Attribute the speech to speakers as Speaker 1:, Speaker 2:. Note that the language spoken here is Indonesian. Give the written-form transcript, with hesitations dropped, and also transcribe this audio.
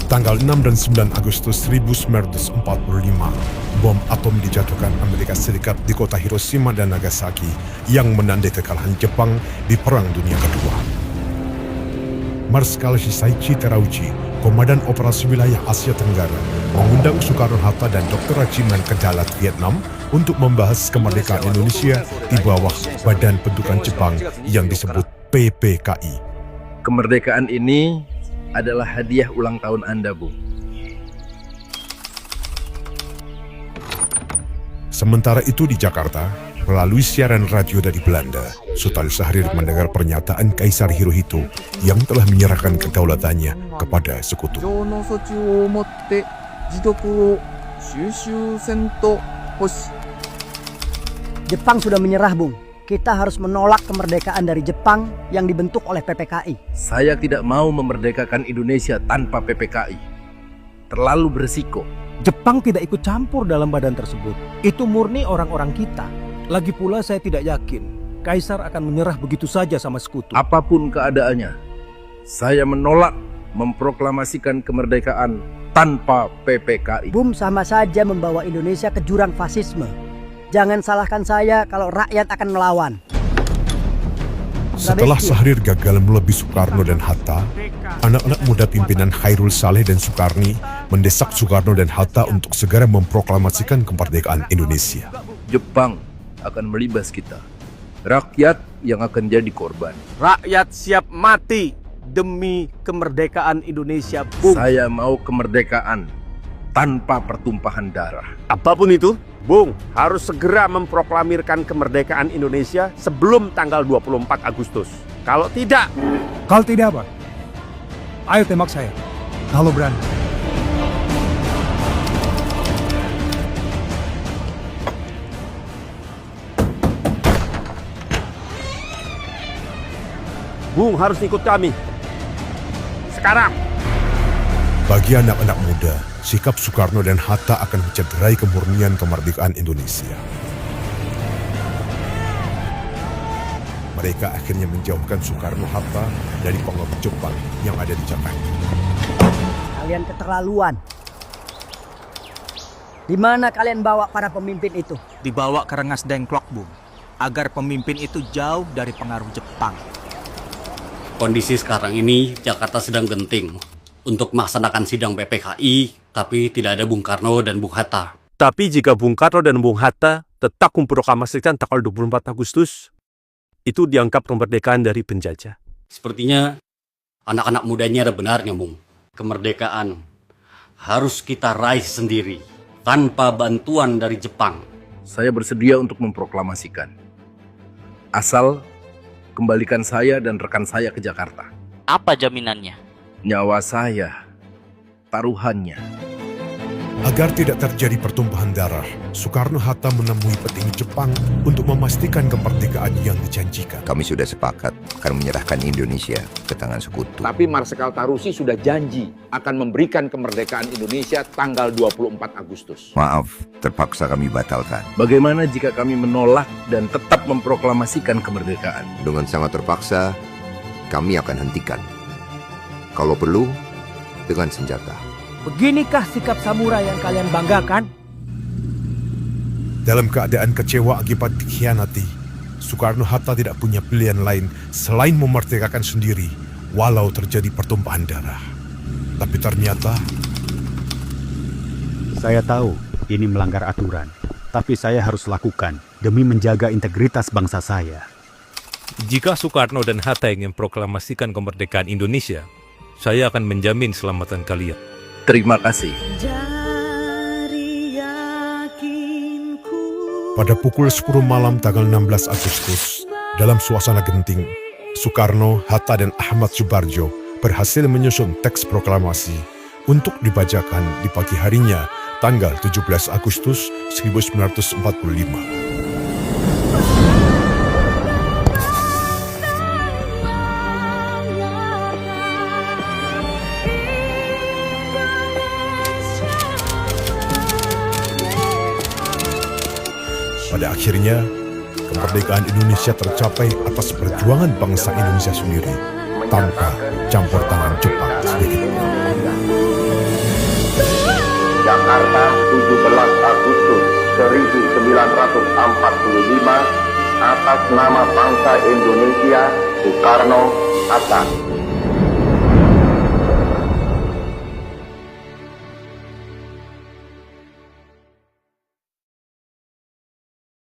Speaker 1: Tanggal 6 dan 9 Agustus 1945, bom atom dijatuhkan Amerika Serikat di kota Hiroshima dan Nagasaki yang menandai kekalahan Jepang di Perang Dunia Kedua. Marskal Hisaichi Terauchi, Komandan Operasi Wilayah Asia Tenggara, mengundang Soekarno-Hatta dan Dr. Rajiman ke Dalat, Vietnam untuk membahas kemerdekaan Indonesia di bawah Badan Bentukan Jepang yang disebut PPKI.
Speaker 2: Kemerdekaan ini adalah hadiah ulang tahun Anda, Bung.
Speaker 1: Sementara itu di Jakarta, melalui siaran radio dari Belanda, Sultan Syahrir mendengar pernyataan Kaisar Hirohito yang telah menyerahkan kedaulatannya kepada sekutu.
Speaker 3: Jepang sudah menyerah, Bung. Kita harus menolak kemerdekaan dari Jepang yang dibentuk oleh PPKI.
Speaker 2: Saya tidak mau memerdekakan Indonesia tanpa PPKI. Terlalu berisiko.
Speaker 4: Jepang tidak ikut campur dalam badan tersebut. Itu murni orang-orang kita. Lagi pula saya tidak yakin Kaisar akan menyerah begitu saja sama sekutu.
Speaker 2: Apapun keadaannya, saya menolak memproklamasikan kemerdekaan tanpa PPKI.
Speaker 3: Bum sama saja membawa Indonesia ke jurang fasisme. Jangan salahkan saya kalau rakyat akan melawan.
Speaker 1: Setelah Syahrir gagal melebihi Soekarno dan Hatta, anak-anak muda pimpinan Khairul Saleh dan Soekarni mendesak Soekarno dan Hatta untuk segera memproklamasikan kemerdekaan Indonesia.
Speaker 2: Jepang akan melibas kita. Rakyat yang akan jadi korban.
Speaker 4: Rakyat siap mati demi kemerdekaan Indonesia, Bung.
Speaker 2: Saya mau kemerdekaan tanpa pertumpahan darah.
Speaker 5: Apapun itu, Bung harus segera memproklamirkan kemerdekaan Indonesia sebelum tanggal 24 Agustus. Kalau tidak
Speaker 6: apa? Ayo tembak saya, kalau berani.
Speaker 5: Bung harus ikut kami. Sekarang.
Speaker 1: Bagi anak-anak muda, sikap Soekarno dan Hatta akan mencederai kemurnian kemerdekaan Indonesia. Mereka akhirnya menjauhkan Soekarno-Hatta dari pengaruh Jepang yang ada di Jakarta.
Speaker 3: Kalian keterlaluan. Di mana kalian bawa para pemimpin itu?
Speaker 7: Dibawa ke Rengas Dengklok, Bung, agar pemimpin itu jauh dari pengaruh Jepang.
Speaker 8: Kondisi sekarang ini Jakarta sedang genting untuk melaksanakan sidang PPKI, tapi tidak ada Bung Karno dan Bung Hatta.
Speaker 5: Tapi jika Bung Karno dan Bung Hatta tetap memproklamasikan tanggal 24 Agustus, itu dianggap kemerdekaan dari penjajah.
Speaker 8: Sepertinya anak-anak mudanya ada benarnya, Bung. Kemerdekaan harus kita raih sendiri, tanpa bantuan dari Jepang.
Speaker 2: Saya bersedia untuk memproklamasikan. Asal kembalikan saya dan rekan saya ke Jakarta.
Speaker 9: Apa jaminannya?
Speaker 2: Nyawa saya, taruhannya.
Speaker 1: Agar tidak terjadi pertumpahan darah, Soekarno-Hatta menemui petinggi Jepang untuk memastikan kemerdekaan yang dijanjikan.
Speaker 10: Kami sudah sepakat akan menyerahkan Indonesia ke tangan sekutu.
Speaker 11: Tapi Marsikal Tarussi sudah janji akan memberikan kemerdekaan Indonesia tanggal 24 Agustus.
Speaker 10: Maaf, terpaksa kami batalkan.
Speaker 2: Bagaimana jika kami menolak dan tetap memproklamasikan kemerdekaan?
Speaker 10: Dengan sangat terpaksa, kami akan hentikan. Kalau perlu, dengan senjata.
Speaker 4: Beginikah sikap samurai yang kalian banggakan?
Speaker 1: Dalam keadaan kecewa akibat dikhianati, Soekarno-Hatta tidak punya pilihan lain selain memerdekakan sendiri walau terjadi pertumpahan darah. Tapi ternyata...
Speaker 12: Saya tahu ini melanggar aturan, tapi saya harus lakukan demi menjaga integritas bangsa saya.
Speaker 13: Jika Soekarno dan Hatta ingin proklamasikan kemerdekaan Indonesia, saya akan menjamin keselamatan kalian.
Speaker 2: Terima kasih.
Speaker 1: Pada pukul 10 malam tanggal 16 Agustus, dalam suasana genting, Soekarno, Hatta, dan Ahmad Subarjo berhasil menyusun teks proklamasi untuk dibacakan di pagi harinya tanggal 17 Agustus 1945. Pada akhirnya, kemerdekaan Indonesia tercapai atas perjuangan bangsa Indonesia sendiri, tanpa campur tangan Jepang sedikitpun.
Speaker 9: Jakarta 17 Agustus 1945 atas nama bangsa Indonesia, Soekarno, Hatta.